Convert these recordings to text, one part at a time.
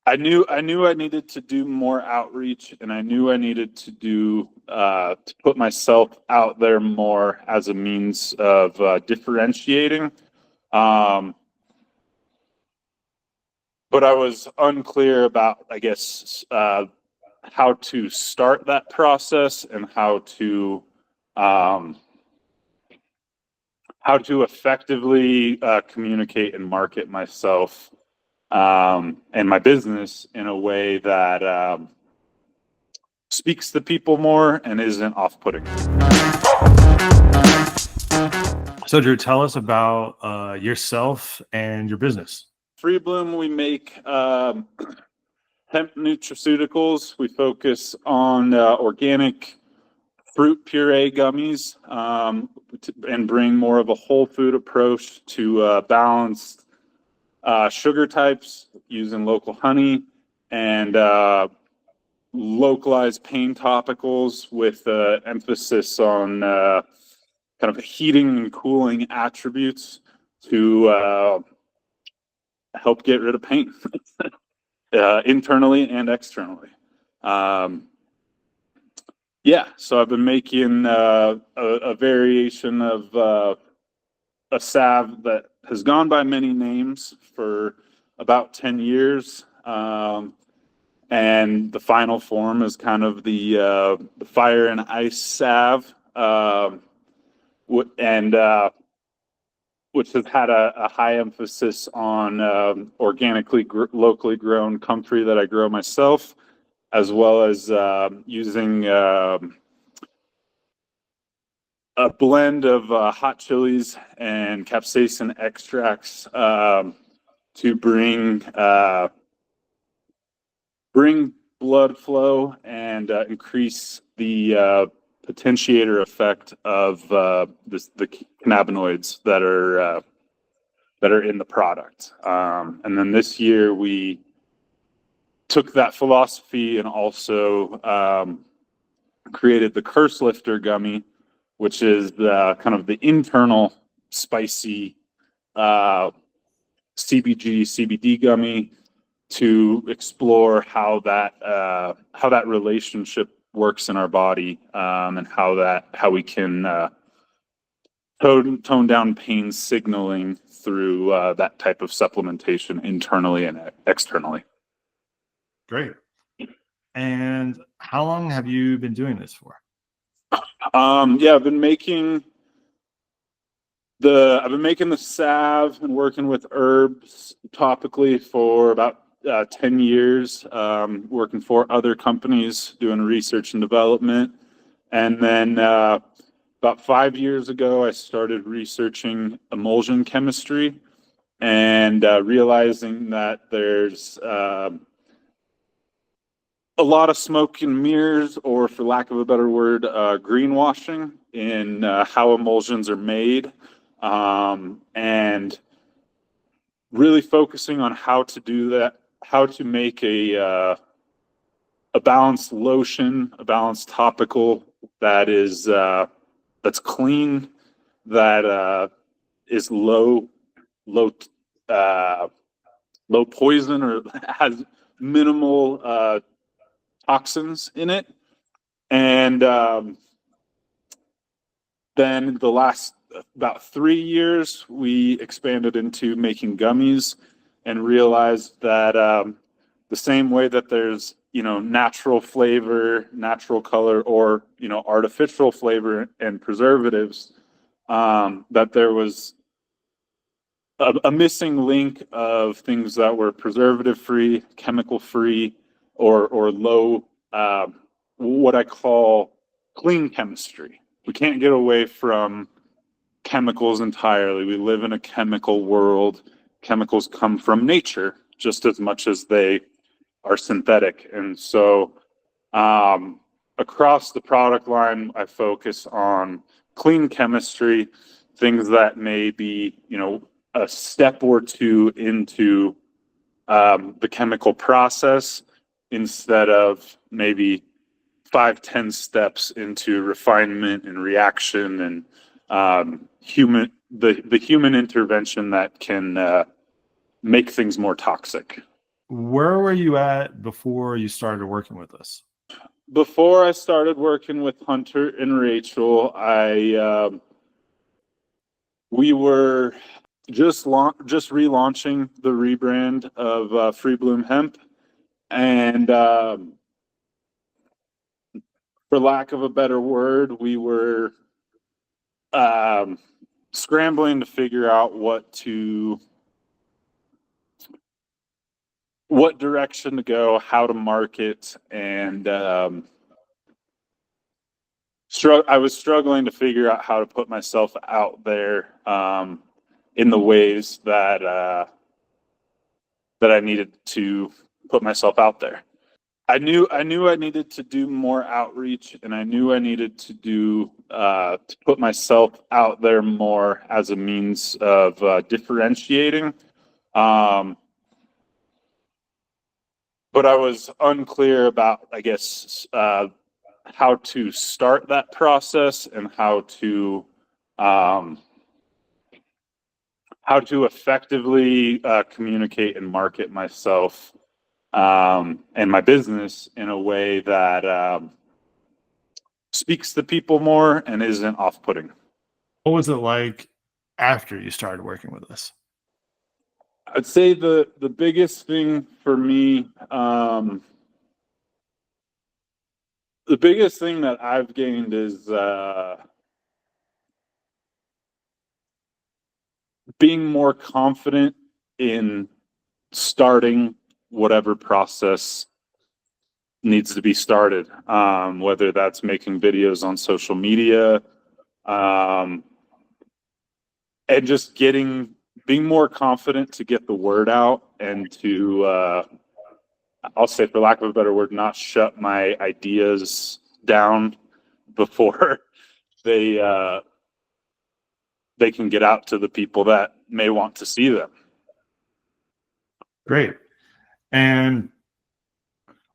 I knew I needed to do more outreach, and I knew I needed to do to put myself out there more as a means of differentiating. Um, but I was unclear about, I guess, how to start that process and um, how to effectively communicate and market myself and my business in a way that speaks to people more and isn't off-putting. So, Drew, tell us about yourself and your business. Free Bloom, we make hemp nutraceuticals. We focus on organic fruit puree gummies and bring more of a whole food approach to balanced sugar types using local honey and localized pain topicals with emphasis on kind of heating and cooling attributes to help get rid of pain internally and externally. So I've been making a variation of a salve that has gone by many names for about 10 years. And the final form is kind of the fire and ice salve, which has had a high emphasis on organically, locally grown comfrey that I grow myself, as well as using a blend of hot chilies and capsaicin extracts to bring blood flow and increase the potentiator effect of the cannabinoids that are in the product. And then this year we took that philosophy and also created the Curse Lifter gummy, which is kind of the internal spicy CBG CBD gummy to explore how that relationship works in our body, and how we can tone down pain signaling through that type of supplementation internally and externally. Great. And how long have you been doing this for? I've been making the salve and working with herbs topically for about 10 years, working for other companies doing research and development. And then about 5 years ago, I started researching emulsion chemistry and realizing that there's a lot of smoke and mirrors, or for lack of a better word, greenwashing in how emulsions are made, and really focusing on how to do that, how to make a balanced lotion, a balanced topical that is that's clean, that is low poison or has minimal toxins in it. And then the last about 3 years, we expanded into making gummies and realized that the same way that there's, natural flavor, natural color, or, artificial flavor and preservatives, that there was a missing link of things that were preservative free, chemical free, or low, what I call clean chemistry. We can't get away from chemicals entirely. We live in a chemical world. Chemicals come from nature just as much as they are synthetic. And so across the product line, I focus on clean chemistry, things that may be, a step or two into the chemical process, instead of maybe 5-10 steps into refinement and reaction and the human intervention that can make things more toxic. where were you at before you started working with us? Before I started working with Hunter and Rachel, we were just relaunching the rebrand of Free Bloom Hemp, and for lack of a better word, we were scrambling to figure out what direction to go, how to market, and I was struggling to figure out how to put myself out there in the ways that I needed to put myself out there. I knew I needed to do more outreach, and I knew I needed to do to put myself out there more as a means of differentiating. But I was unclear about, I guess, how to start that process and how to effectively communicate and market myself and my business in a way that speaks to people more and isn't off-putting. What was it like after you started working with us? I'd say the biggest thing for me, the biggest thing that I've gained is being more confident in starting whatever process needs to be started, whether that's making videos on social media, and just being more confident to get the word out and to, I'll say, for lack of a better word, not shut my ideas down before they can get out to the people that may want to see them. Great. And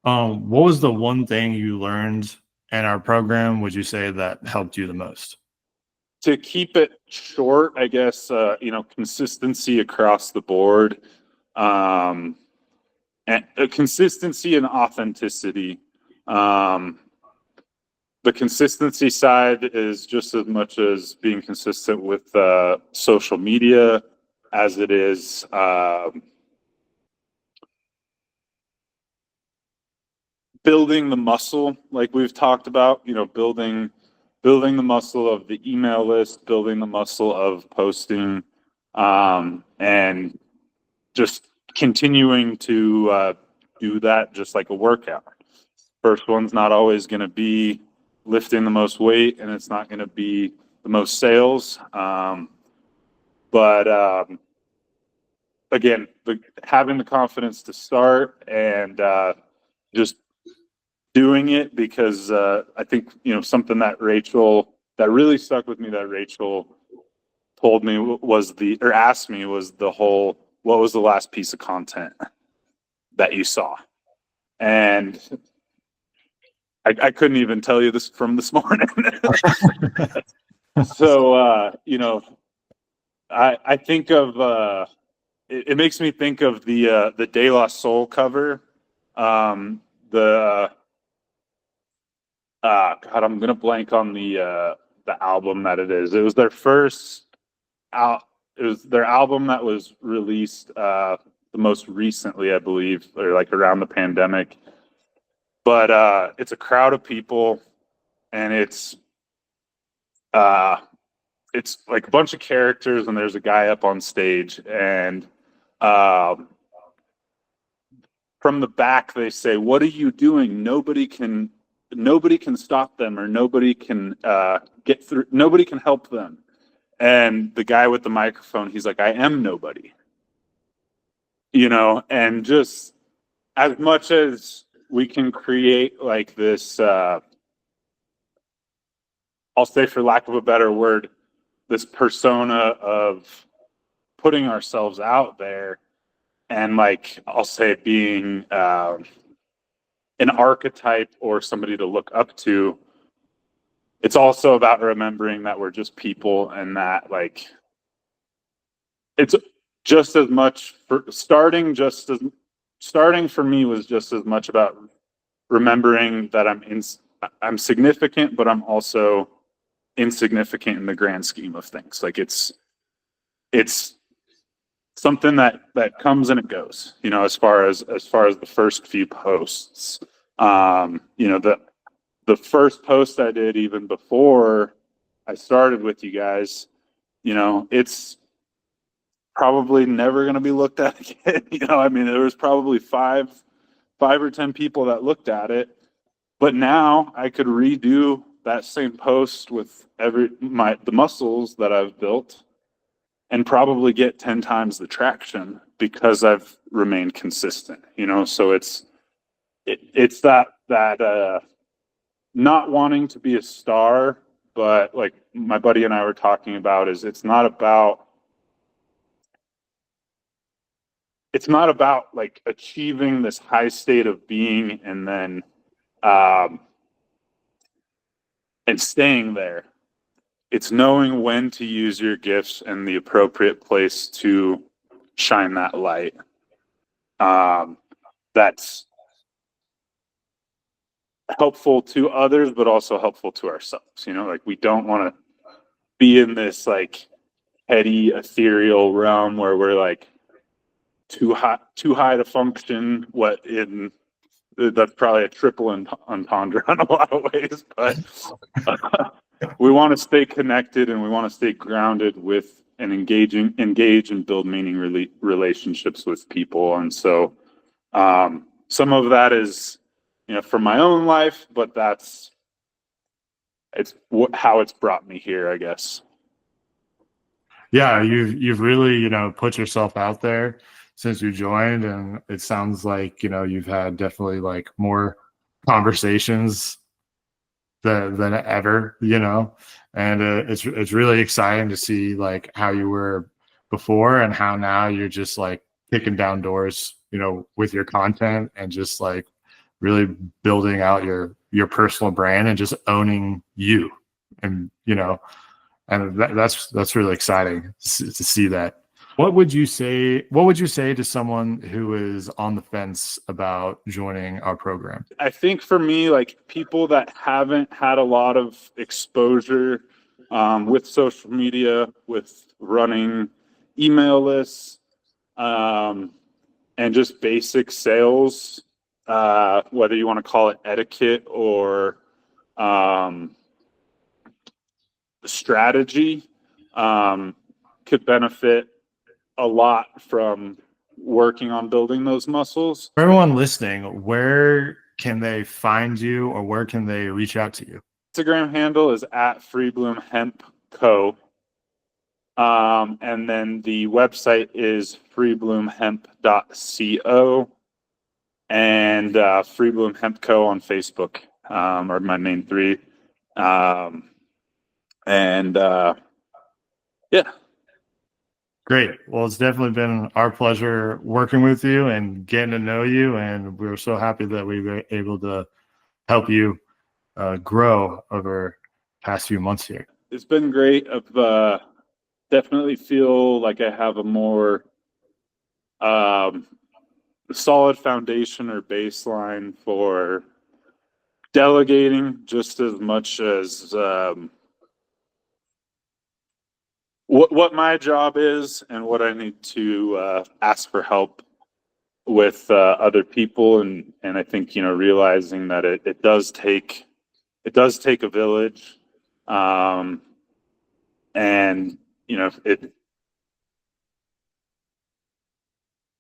what was the one thing you learned in our program, would you say, that helped you the most? To keep it short, I guess, consistency across the board, and consistency and authenticity. The consistency side is just as much as being consistent with social media as it is building the muscle, like we've talked about, building the muscle of the email list, building the muscle of posting, and just continuing to do that just like a workout. First one's not always going to be lifting the most weight, and it's not going to be the most sales. But again, having the confidence to start and just doing it, because I think, something that really stuck with me, that Rachel told me asked me was what was the last piece of content that you saw? And I couldn't even tell you this from this morning. So, I think of, it makes me think of the De La Soul cover. God, I'm gonna blank on the album that it is. It was their album that was released the most recently, I believe, or like around the pandemic. But it's a crowd of people, and it's like a bunch of characters, and there's a guy up on stage, and from the back they say, "What are you doing? Nobody can stop them, or nobody can get through. Nobody can help them." And the guy with the microphone, he's like, "I am nobody." And just as much as we can create like this, I'll say, for lack of a better word, this persona of putting ourselves out there, and like, I'll say, being an archetype or somebody to look up to. It's also about remembering that we're just people, and that, like, it's just as much for starting, just as starting for me was just as much about remembering that I'm significant, but I'm also insignificant in the grand scheme of things. Like it's something that comes and it goes, as far as the first few posts. The first post I did even before I started with you guys, it's probably never going to be looked at again. I mean, there was probably five or 10 people that looked at it, but now I could redo that same post with the muscles that I've built and probably get 10 times the traction because I've remained consistent, so it's that not wanting to be a star, but like my buddy and I were talking about, is it's not about like achieving this high state of being and then and staying there. It's knowing when to use your gifts and the appropriate place to shine that light. That's helpful to others, but also helpful to ourselves. Like we don't want to be in this like heady, ethereal realm where we're like too high to function. That's probably a triple entendre in a lot of ways, but we want to stay connected and we want to stay grounded with and engage and build meaning relationships with people. And so some of that is, from my own life, but how it's brought me here, I guess. Yeah, you've really, put yourself out there since you joined, and it sounds like, you've had definitely like more conversations than ever, and it's really exciting to see like how you were before and how now you're just like kicking down doors, with your content and just like really building out your personal brand and just owning you, and and that's really exciting to see that. What would you say to someone who is on the fence about joining our program? I think for me, like people that haven't had a lot of exposure with social media, with running email lists, and just basic sales, whether you want to call it etiquette or strategy, could benefit a lot from working on building those muscles. For everyone listening, where can they find you or where can they reach out to you? Instagram handle is at Bloom Hemp Co. And then the website is freebloomhemp.co and Bloom Hemp Co on Facebook are my main three. Yeah. Great. Well, it's definitely been our pleasure working with you and getting to know you. And we're so happy that we were able to help you grow over the past few months here. It's been great. I've definitely feel like I have a more solid foundation or baseline for delegating, just as much as what my job is and what I need to ask for help with other people, and I think realizing that it does take a village, and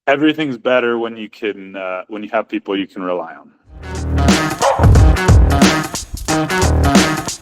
everything's better when you have people you can rely on.